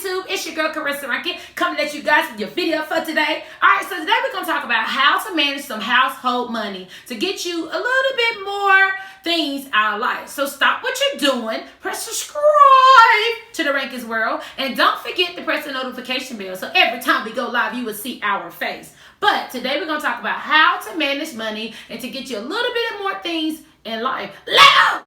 YouTube? It's your girl Carissa Rankins coming at you guys with your video for today. Alright, so today we're going to talk about how to manage some household money to get you a little bit more things out of life. So stop what you're doing, press subscribe to the Rankins world, and don't forget to press the notification bell so every time we go live you will see our face. But today we're going to talk about how to manage money and to get you a little bit more things in life. Let's go!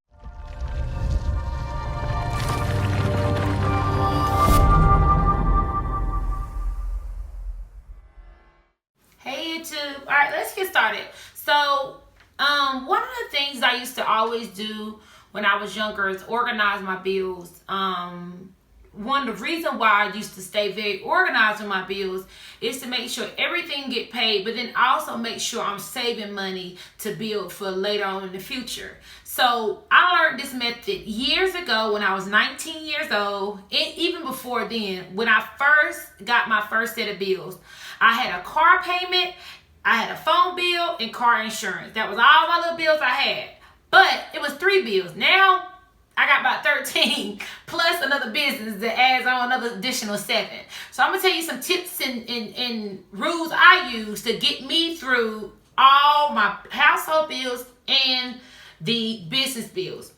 Hey YouTube. All right, let's get started. So one of the things I used to always do when I was younger is organize my bills. One of the reasons why I used to stay very organized with my bills is to make sure everything get paid, but then also make sure I'm saving money to build for later on in the future. So I learned this method years ago when I was 19 years old, and even before then, when I first got my first set of bills. I had a car payment, I had a phone bill, and car insurance. That was all my little bills I had. But it was 3 bills. Now I got about 13 plus another business that adds on another additional 7. So I'm gonna tell you some tips and rules I use to get me through all my household bills and the business bills.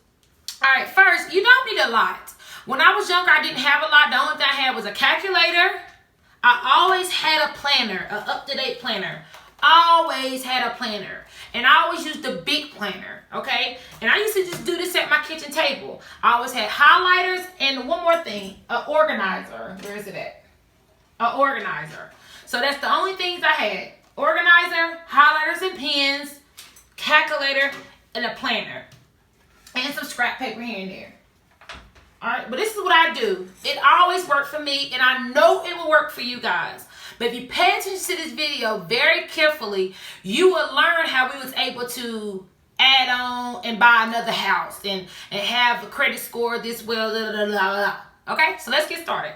All right, first, you don't need a lot. When I was younger, I didn't have a lot. The only thing I had was a calculator. I always had a planner, an up-to-date planner. Always had a planner. And I always used the big planner, okay? And I used to just do this at my kitchen table. I always had highlighters and one more thing, an organizer. Where is it at? An organizer. So that's the only things I had. Organizer, highlighters and pens, calculator, and a planner. And some scrap paper here and there. Alright, but this is what I do. It always worked for me, and I know it will work for you guys. But if you pay attention to this video very carefully, you will learn how we was able to add on and buy another house and have a credit score this well, blah, blah, blah, blah. Okay, so let's get started.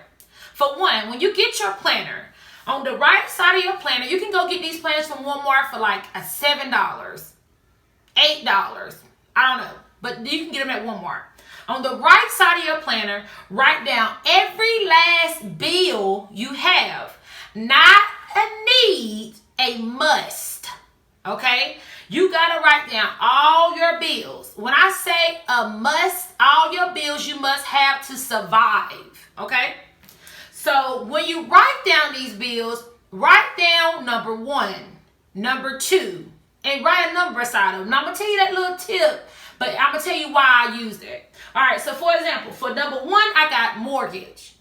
For one, when you get your planner, on the right side of your planner, you can go get these planners from Walmart for like a $7, $8. I don't know, but you can get them at Walmart. On the right side of your planner, write down every last bill you have. Not a need, a must. Okay? You got to write down all your bills. When I say a must, all your bills you must have to survive. Okay? So when you write down these bills, write down number 1, number 2, and write a number beside them. Now I'm going to tell you that little tip, but I'm going to tell you why I use it. All right, so for example, for number 1, I got mortgage.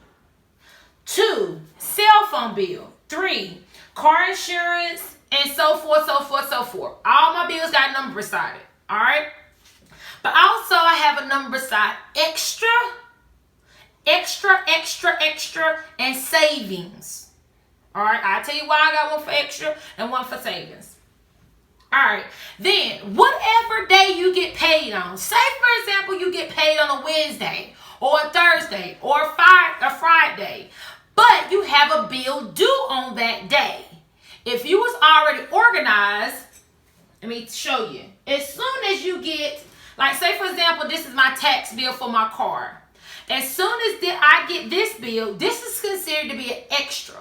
2, cell phone bill. 3, car insurance, and so forth, so forth, so forth. All my bills got a number beside it, all right? But also I have a number beside extra, and savings. All right, I'll tell you why I got one for extra and one for savings. All right, then whatever day you get paid on, say for example you get paid on a Wednesday or a Thursday or a Friday, but you have a bill due on that day. If you was already organized, let me show you. As soon as you get, like say for example, this is my tax bill for my car. As soon as I get this bill, this is considered to be an extra.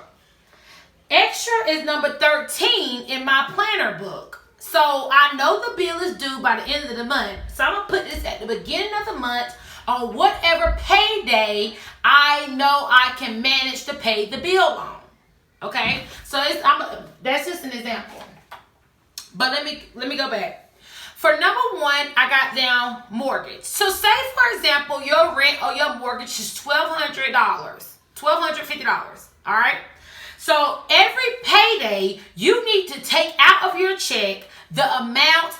Extra is number 13 in my planner book. So I know the bill is due by the end of the month. So I'm going to put this at the beginning of the month on whatever payday I know I can manage to pay the bill on. Okay? So that's just an example. But let me go back. For number 1, I got down mortgage. So say for example your rent or your mortgage is $1,200, $1,250. All right? So every payday, you need to take out of your check the amount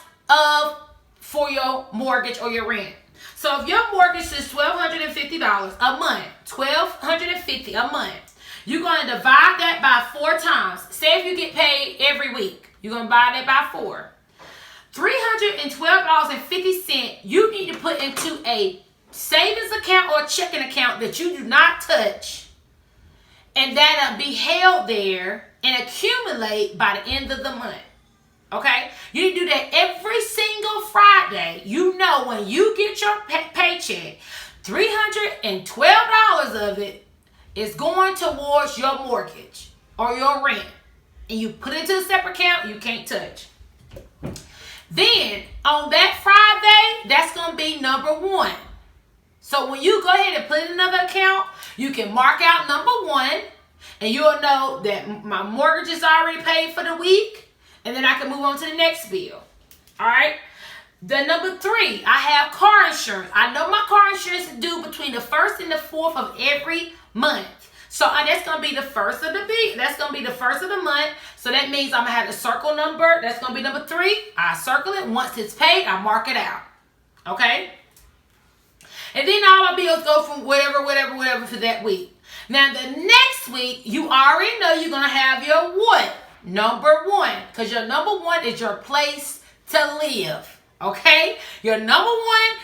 for your mortgage or your rent. So if your mortgage is $1,250 a month, $1,250 a month, you're going to divide that by 4 times. Say if you get paid every week, you're going to divide that by 4. $312.50 you need to put into a savings account or a checking account that you do not touch, and that'll be held there and accumulate by the end of the month. Okay? You need to do that every single Friday. You know when you get your paycheck, $312 of it is going towards your mortgage or your rent, and you put it into a separate account you can't touch. Then on that Friday, that's going to be number 1. So when you go ahead and put in another account, you can mark out number 1, and you'll know that my mortgage is already paid for the week, and then I can move on to the next bill. All right. The number 3, I have car insurance. I know my car insurance is due between the 1st and the 4th of every month. So that's going to be the first of the week. That's going to be the first of the month. So that means I'm going to have the circle number. That's going to be number 3. I circle it. Once it's paid, I mark it out. Okay? And then all my bills go from whatever for that week. Now, the next week, you already know you're going to have your what? Number 1. Because your number 1 is your place to live. Okay? Your number 1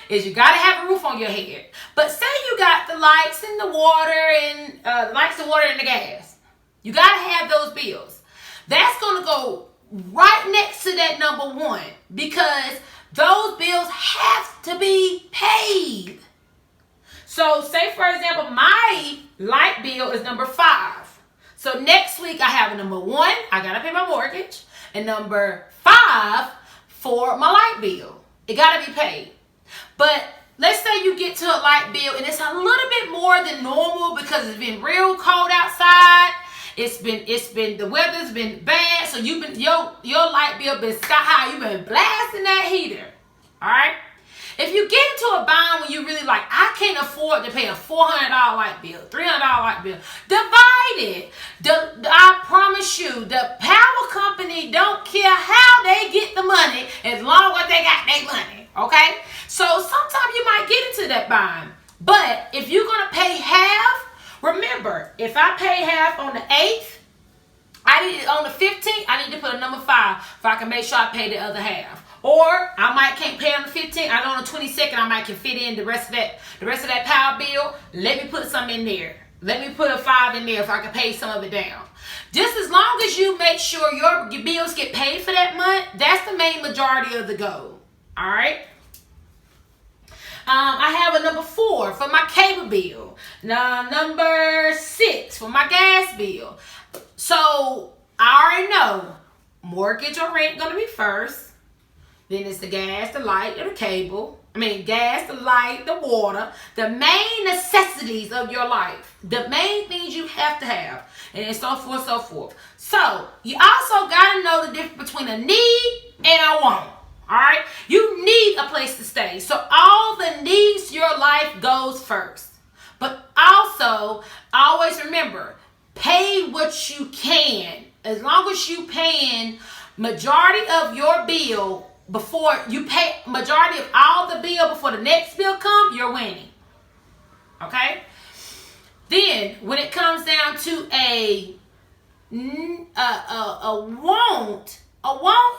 is you got to have a roof on your head. But say you got the lights and the water and the gas. You got to have those bills. That's going to go right next to that number 1 because those bills have to be paid. So say, for example, my light bill is number 5. So next week I have a number 1, I got to pay my mortgage, and number 5 for my light bill. It got to be paid. But let's say you get to a light bill and it's a little bit more than normal because it's been real cold outside. The weather's been bad, so your light bill been sky high. You've been blasting that heater. All right? If you get into a bind when you really like, I can't afford to pay a $400 light bill, $300 light bill, divide it. I promise you, the power company don't care how they get the money as long as they got their money, okay? So sometimes you might get into that bind. But if you're going to pay half, remember, if I pay half on the 8th, on the 15th, I need to put a number 5 so I can make sure I pay the other half. Or I can't pay on the 15th. I know on the 22nd I can fit in the rest of that power bill. Let me put some in there. Let me put a 5 in there if I can pay some of it down. Just as long as you make sure your bills get paid for that month, that's the main majority of the goal. All right. I have a number 4 for my cable bill. Now, number 6 for my gas bill. So I already know mortgage or rent going to be first. Then it's the gas, the light, or the cable. Gas, the light, the water. The main necessities of your life. The main things you have to have. And so forth, so forth. So, you also got to know the difference between a need and a want. Alright? You need a place to stay. So, all the needs to your life goes first. But also, always remember, pay what you can. As long as you paying majority of your bill before you pay majority of all the bill before the next bill come, you're winning. Okay? Then when it comes down to a want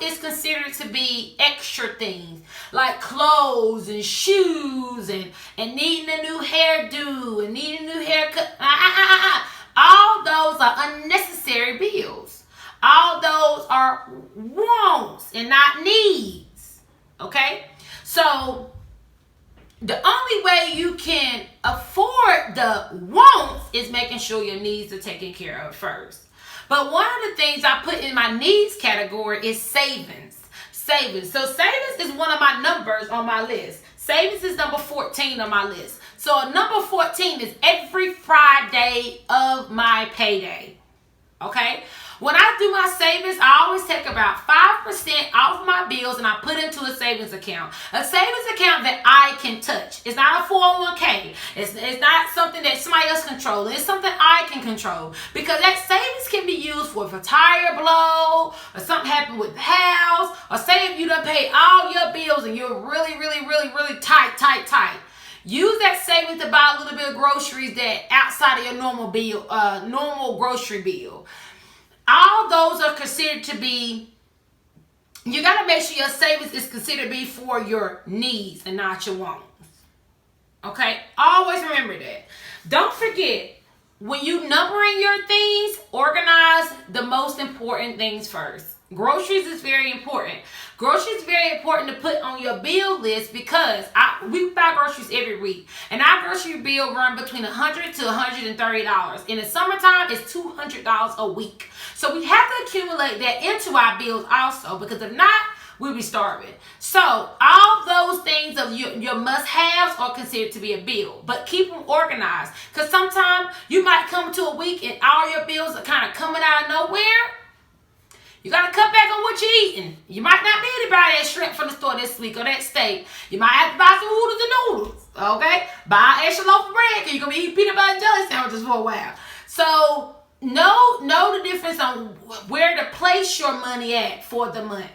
is considered to be extra things like clothes and shoes and needing a new hairdo and needing a new haircut. All those are unnecessary bills. All those are wants and not needs. Okay? So, the only way you can afford the wants is making sure your needs are taken care of first. But one of the things I put in my needs category is savings. Savings. So, savings is one of my numbers on my list. Savings is number 14 on my list. So, number 14 is every Friday of my payday. Okay? When I do my savings, I always take about 5% off my bills and I put into a savings account. A savings account that I can touch. It's not a 401k. It's not something that somebody else controls. It's something I can control. Because that savings can be used for if a tire blow, or something happened with the house, or say if you done paid all your bills and you're really tight. Use that savings to buy a little bit of groceries that outside of your normal grocery bill. All those are considered to be, you got to make sure your savings is considered to be for your needs and not your wants. Okay? Always remember that. Don't forget, when you numbering your things, organize the most important things first. Groceries is very important. Groceries is very important to put on your bill list because we buy groceries every week. And our grocery bill run between $100 to $130. In the summertime, it's $200 a week. So we have to accumulate that into our bills also, because if not, we'll be starving. So all those things of your must-haves are considered to be a bill, but keep them organized, because sometimes you might come to a week and all your bills are kind of coming out of nowhere. You got to cut back on what you're eating. You might not be able to buy that shrimp from the store this week or that steak. You might have to buy some noodles and noodles, okay? Buy an extra loaf of bread because you're going to be eating peanut butter and jelly sandwiches for a while. So know the difference on where to place your money at for the month.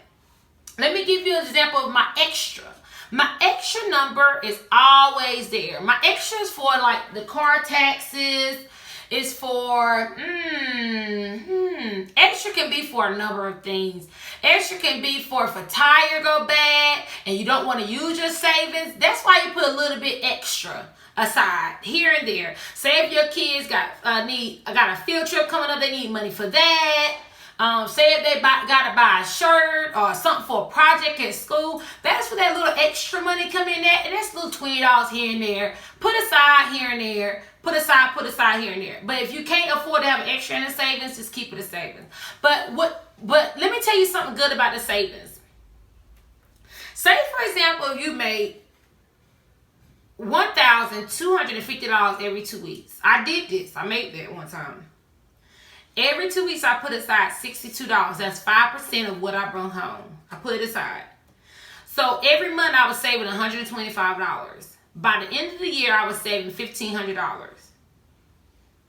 Let me give you an example of my extra. My extra number is always there. My extra is for like the car taxes. It's for, extra can be for a number of things. Extra can be for if a tire go bad and you don't want to use your savings. That's why you put a little bit extra aside here and there. Say if your kids got a field trip coming up, they need money for that. Say if they gotta buy a shirt or something for a project at school, that's where that little extra money come in at, and that's little $20 here and there. Put aside here and there. Put aside here and there. But if you can't afford to have an extra in the savings, just keep it a savings. But let me tell you something good about the savings. Say for example, if you made $1,250 every 2 weeks. I did this. I made that one time. Every 2 weeks, I put aside $62. That's 5% of what I brought home. I put it aside. So every month, I was saving $125. By the end of the year, I was saving $1,500.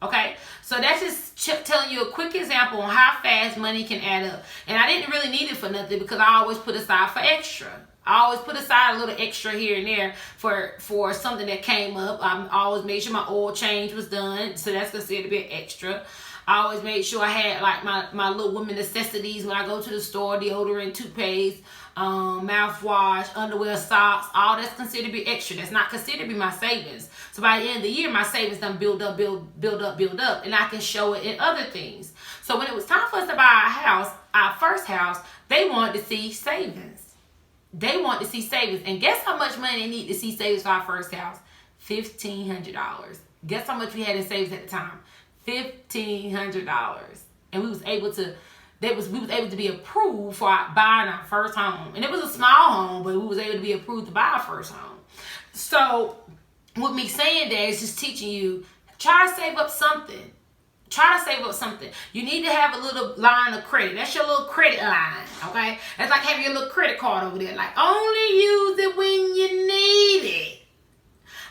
Okay? So that's just telling you a quick example on how fast money can add up. And I didn't really need it for nothing because I always put aside for extra. I always put aside a little extra here and there for something that came up. I always made sure my oil change was done. So that's considered to be extra. I always made sure I had like my little women necessities when I go to the store, deodorant, toothpaste, mouthwash, underwear, socks. All that's considered to be extra. That's not considered to be my savings. So by the end of the year, my savings done build up. And I can show it in other things. So when it was time for us to buy our house, our first house, they wanted to see savings. And guess how much money they need to see savings for our first house? $1,500. Guess how much we had in savings at the time? $1,500. And we was able to be approved for buying our first home. And it was a small home, but we was able to be approved to buy our first home. So with me saying that, it's just teaching you, try to save up something. You need to have a little line of credit. That's your little credit line, okay? That's like having your little credit card over there. Like, only use it when you need it.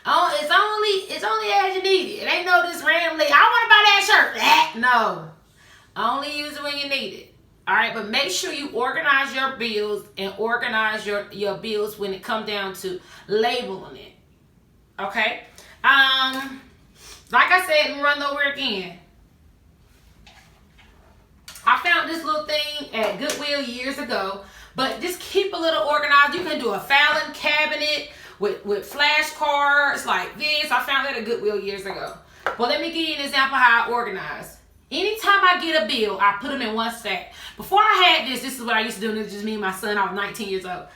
Oh, it's only as you need it. It ain't no just randomly, I want to buy that shirt. No. Only use it when you need it. All right, but make sure you organize your bills and organize your bills when it comes down to labeling it. Okay? Like I said, let me run over again. I found this little thing at Goodwill years ago, but just keep a little organized. You can do a filing cabinet with flashcards like this. I found that at Goodwill years ago. Well, let me give you an example of how I organize. Anytime I get a bill, I put them in one stack. Before I had this is what I used to do. This is just me and my son. I was 19 years old.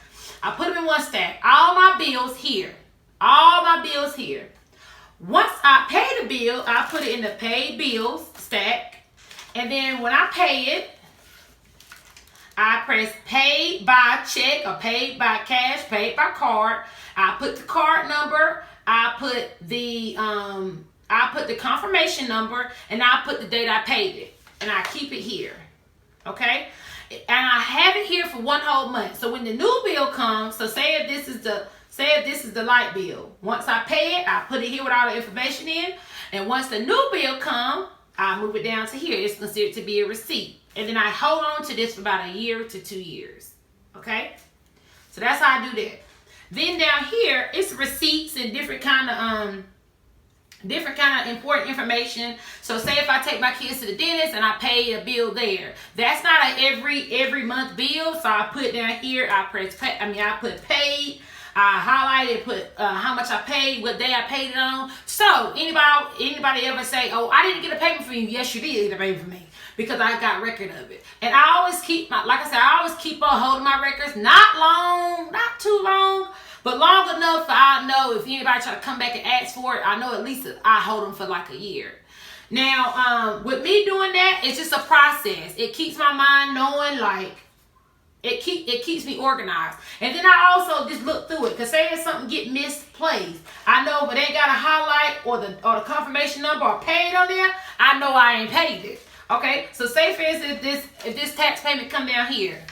I put them in one stack. All my bills here. Once I pay the bill, I put it in the paid bills stack. And then when I pay it, I press paid by check or paid by cash, paid by card. I put the card number, I put the confirmation number, and I put the date I paid it. And I keep it here. Okay? And I have it here for one whole month. So when the new bill comes, so say if this is the light bill. Once I pay it, I put it here with all the information in. And once the new bill comes, I move it down to here. It's considered to be a receipt. And then I hold on to this for about a year to 2 years. Okay? So that's how I do that. Then down here, it's receipts and different kind of important information. So say if I take my kids to the dentist and I pay a bill there. That's not an every month bill. So I put down here, I put paid. I highlighted, put how much I paid, what day I paid it on. So anybody ever say, oh, I didn't get a payment from you? Yes, you did get a payment from me, because I got record of it. And I always keep I always keep on holding my records. Not long, not too long, but long enough I know if anybody try to come back and ask for it, I know at least I hold them for like a year. Now, with me doing that, it's just a process. It keeps my mind knowing, like, it keeps me organized. And then I also just look through it, because say if something get misplaced, I know if it ain't got a highlight or the confirmation number or paid on there, I know I ain't paid it. Okay, so say for instance, if this tax payment come down here,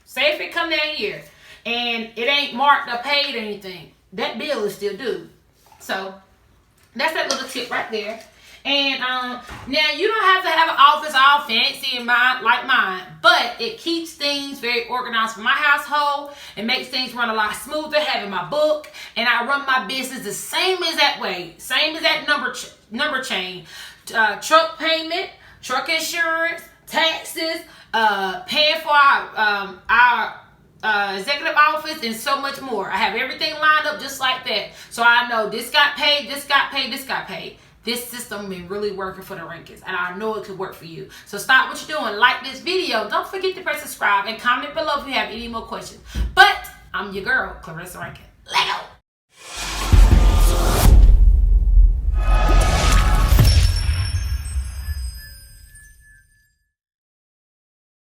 say if it come down here and it ain't marked or paid or anything, that bill is still due. So that's that little tip right there. And now you don't have to have an office all fancy and like mine, but it keeps things very organized for my household. It makes things run a lot smoother having my book, and I run my business the same as that way, same as that number chain, truck payment, truck insurance, taxes, paying for our executive office, and so much more. I have everything lined up just like that, so I know this got paid, this got paid, this got paid. This system been really working for the Rankins, and I know it could work for you. So stop what you're doing, like this video, don't forget to press subscribe, and comment below if you have any more questions. But I'm your girl, Clarissa Rankin. Let go.